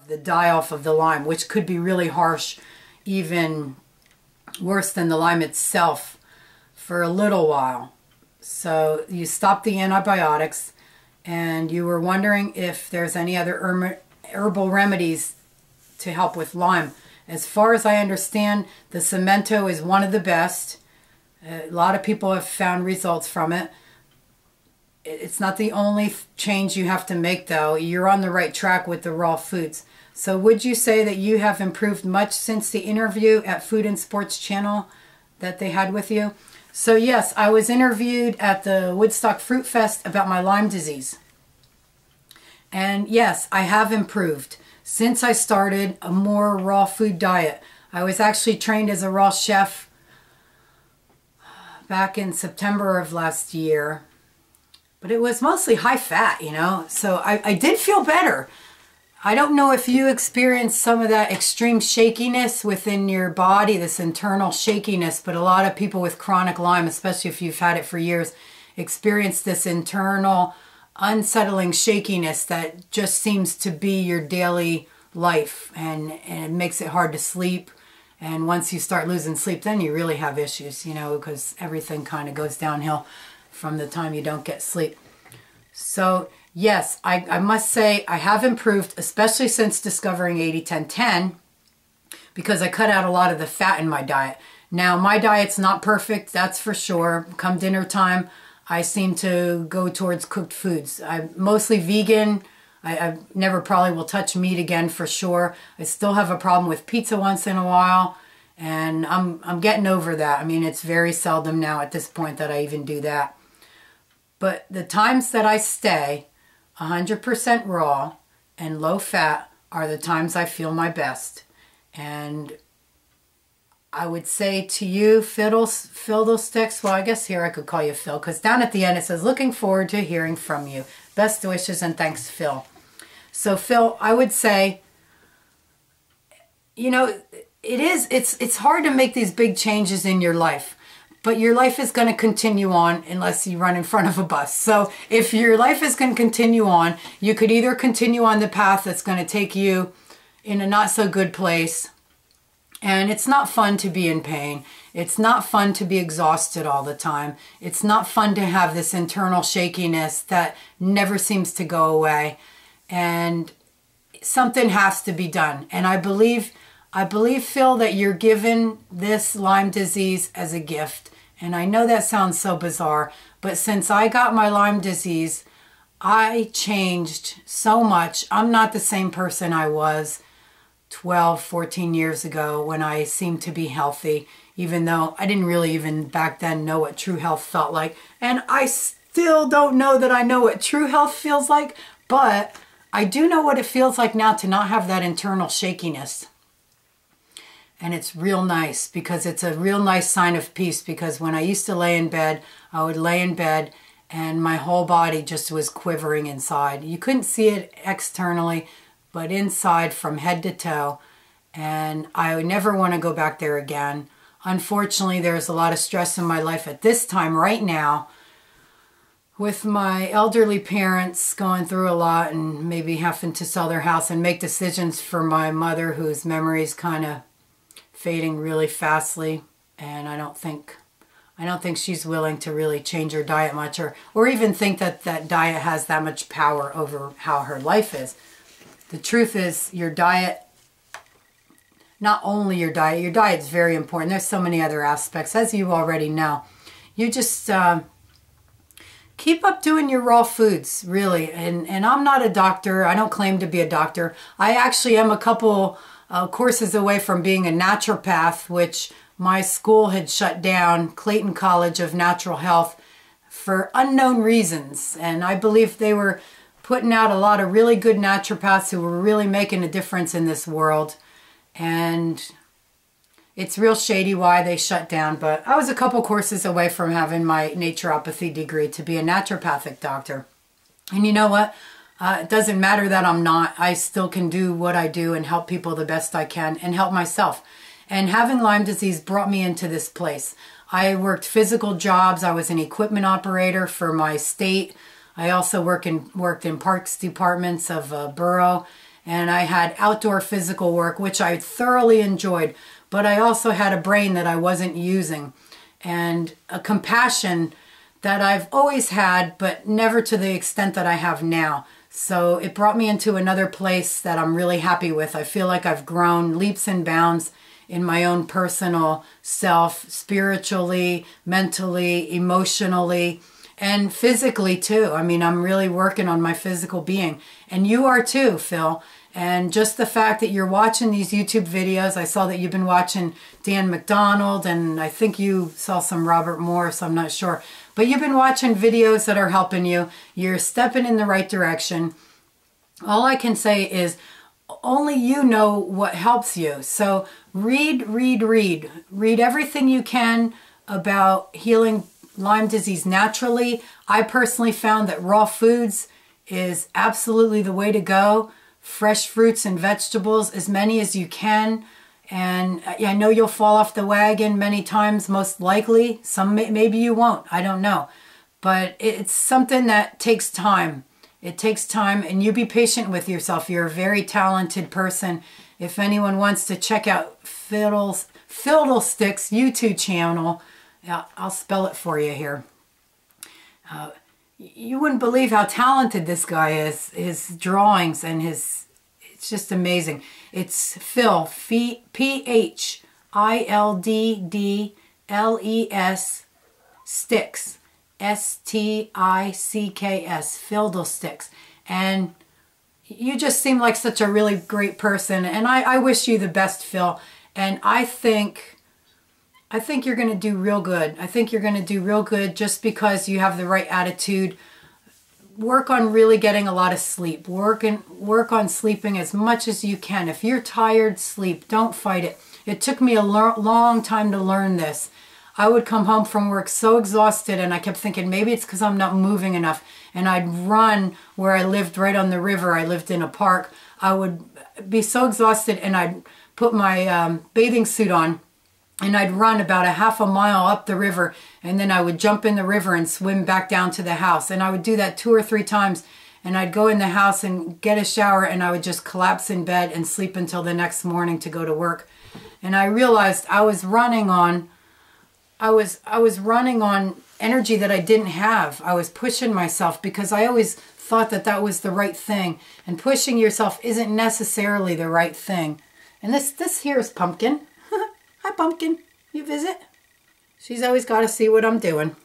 the die-off of the Lyme, which could be really harsh, even worse than the Lyme itself for a little while. So you stopped the antibiotics, and you were wondering if there's any other herbal remedies to help with Lyme. As far as I understand, the cemento is one of the best. A lot of people have found results from it. It's not the only change you have to make, though. You're on the right track with the raw foods. So would you say that you have improved much since the interview at Food and Sports Channel that they had with you? So yes, I was interviewed at the Woodstock Fruit Fest about my Lyme disease. And yes, I have improved since I started a more raw food diet. I was actually trained as a raw chef back in September of last year. But it was mostly high fat, you know, so I did feel better. I don't know if you experienced some of that extreme shakiness within your body, this internal shakiness, but a lot of people with chronic Lyme, especially if you've had it for years, experience this internal unsettling shakiness that just seems to be your daily life, and it makes it hard to sleep. And once you start losing sleep, then you really have issues, you know, because everything kind of goes downhill from the time you don't get sleep. So yes, I must say I have improved, especially since discovering 80-10-10, because I cut out a lot of the fat in my diet. Now, my diet's not perfect, that's for sure. Come dinner time, I seem to go towards cooked foods. I'm mostly vegan. I never probably will touch meat again for sure. I still have a problem with pizza once in a while, and I'm getting over that. I mean, it's very seldom now at this point that I even do that. But the times that I stay 100% raw and low fat are the times I feel my best. And I would say to you, Fiddlesticks, well, I guess here I could call you Phil, because down at the end it says, looking forward to hearing from you. Best wishes and thanks, Phil. So Phil, I would say, you know, it's hard to make these big changes in your life. But your life is going to continue on unless you run in front of a bus. So if your life is going to continue on, you could either continue on the path that's going to take you in a not so good place. And it's not fun to be in pain. It's not fun to be exhausted all the time. It's not fun to have this internal shakiness that never seems to go away. And something has to be done. And I believe, Phil, that you're given this Lyme disease as a gift. And I know that sounds so bizarre, but since I got my Lyme disease, I changed so much. I'm not the same person I was 12, 14 years ago when I seemed to be healthy, even though I didn't really even back then know what true health felt like. And I still don't know that I know what true health feels like, but I do know what it feels like now to not have that internal shakiness. And it's real nice, because it's a real nice sign of peace, because when I used to lay in bed, I would lay in bed and my whole body just was quivering inside. You couldn't see it externally, but inside from head to toe. And I would never want to go back there again. Unfortunately, there's a lot of stress in my life at this time right now, with my elderly parents going through a lot and maybe having to sell their house and make decisions for my mother, whose memory's kind of fading really fastly, and I don't think she's willing to really change her diet much, or even think that that diet has that much power over how her life is. The truth is, your diet, not only your diet's very important. There's so many other aspects, as you already know. You just keep up doing your raw foods, really. And I'm not a doctor. I don't claim to be a doctor. I actually am a couple courses away from being a naturopath, which my school had shut down, Clayton College of Natural Health, for unknown reasons. And I believe they were putting out a lot of really good naturopaths who were really making a difference in this world. And it's real shady why they shut down, but I was a couple courses away from having my naturopathy degree to be a naturopathic doctor. And you know what? It doesn't matter that I'm not. I still can do what I do and help people the best I can and help myself. And having Lyme disease brought me into this place. I worked physical jobs. I was an equipment operator for my state. I also worked in parks departments of a borough. and I had outdoor physical work, which I thoroughly enjoyed, but I also had a brain that I wasn't using, and a compassion that I've always had, but never to the extent that I have now. So it brought me into another place that I'm really happy with. I feel like I've grown leaps and bounds in my own personal self, spiritually, mentally, emotionally, and physically too. I mean, I'm really working on my physical being. And you are too, Phil. And just the fact that you're watching these YouTube videos, I saw that you've been watching Dan McDonald, and I think you saw some Robert Morris, I'm not sure. But you've been watching videos that are helping you. You're stepping in the right direction. All I can say is only you know what helps you. So read everything you can about healing Lyme disease naturally. I personally found that raw foods is absolutely the way to go. Fresh fruits and vegetables, as many as you can. And I know you'll fall off the wagon many times, most likely. Some maybe you won't, I don't know. But it's something that takes time. It takes time, and you be patient with yourself. You're a very talented person. If anyone wants to check out Fiddlestick's YouTube channel, I'll spell it for you here. You wouldn't believe how talented this guy is. His drawings and it's just amazing. It's Phil, P-H-I-L-D-D-L-E-S, Sticks, S-T-I-C-K-S, Fiddlesticks. And you just seem like such a really great person. And I wish you the best, Phil. And I think you're going to do real good. I think you're going to do real good just because you have the right attitude. Work on really getting a lot of sleep. Work on sleeping as much as you can. If you're tired, sleep. Don't fight it. It took me a long time to learn this. I would come home from work so exhausted, and I kept thinking maybe it's because I'm not moving enough. And I'd run where I lived right on the river. I lived in a park. I would be so exhausted, and I'd put my bathing suit on, and I'd run about a half a mile up the river, and then I would jump in the river and swim back down to the house. And I would do that 2 or 3 times, and I'd go in the house and get a shower, and I would just collapse in bed and sleep until the next morning to go to work. And I realized I was running on energy that I didn't have. I was pushing myself because I always thought that that was the right thing. And pushing yourself isn't necessarily the right thing. And this here is Pumpkin. Hi, Pumpkin. You visit? She's always got to see what I'm doing.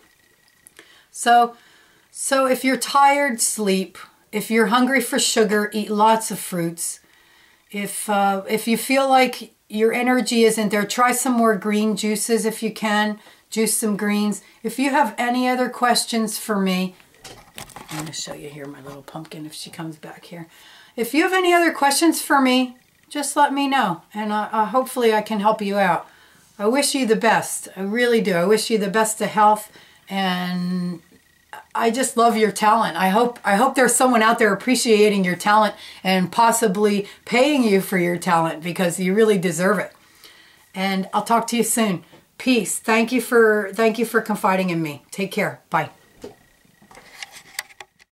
So if you're tired, sleep. If you're hungry for sugar, eat lots of fruits. If you feel like your energy isn't there, try some more green juices if you can. Juice some greens. If you have any other questions for me, I'm going to show you here my little Pumpkin if she comes back here. If you have any other questions for me, just let me know, and hopefully I can help you out. I wish you the best. I really do. I wish you the best of health, and I just love your talent. I hope there's someone out there appreciating your talent and possibly paying you for your talent, because you really deserve it. And I'll talk to you soon. Peace. Thank you for confiding in me. Take care. Bye.